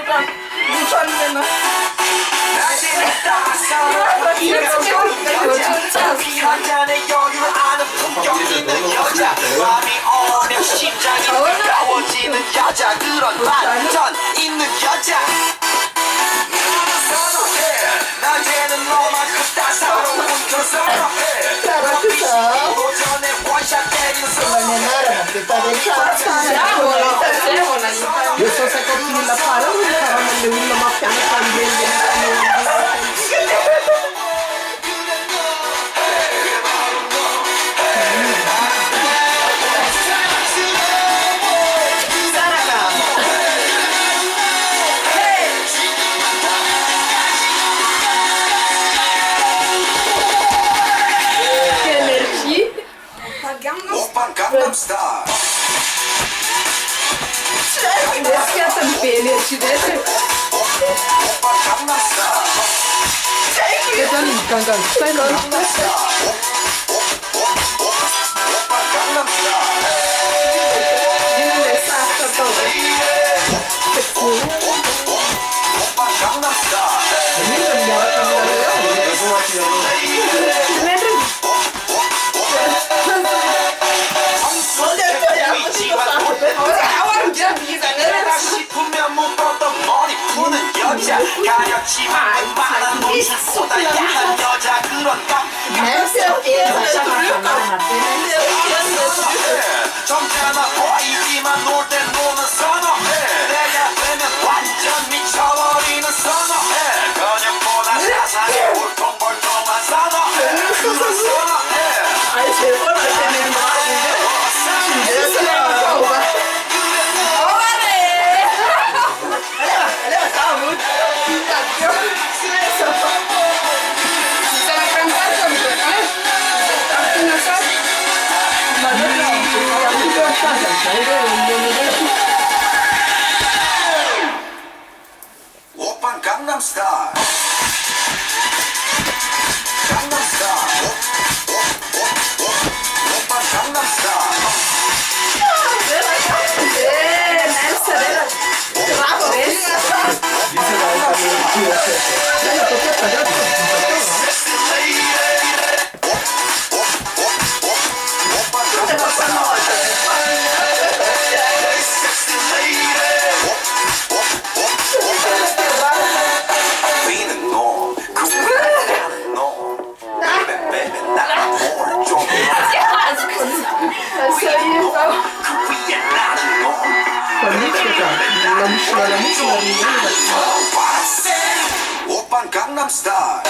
무선되나? 한잔의 여유를 아는 품격 있는 여자 밤이 오면 심장이 뜨거워지는 여자 그런 반전 있는 여자 낮에는 너만큼 따사로운 저 선어해 Caraca, 오전에 원샷 때리는 non è nada, perché sta dentro. Io sto saccottini la parola, le ulla ma piano Che energia! 오빤 강남스타일 Schiatta di peli, accidente! 오빤 강남스타일 Che sta lì, canca, stai là. 오빤 강남스타일 Io le sacca dove? 오빤 강남스타일 Io non mi ha 내가 싶으면 묶었던 머리 푸는 여자 가렸지만 많은 노출보다 야한 여자 그런 점잖아 보이지만 놀 땐 노는 선어해 내가 되면 완전 미쳐버리는 선어해 근육보다 사상에 울퉁불퉁한 선어해 그런 선어해 Ai, se for la tenendo 오빤 강남스타일 강남스타일 오빤 강남스타일 우리는 너, 그 위에 나는 너. 베베베 나를 좀 그 위에 나는 너. 오빤 강남스타일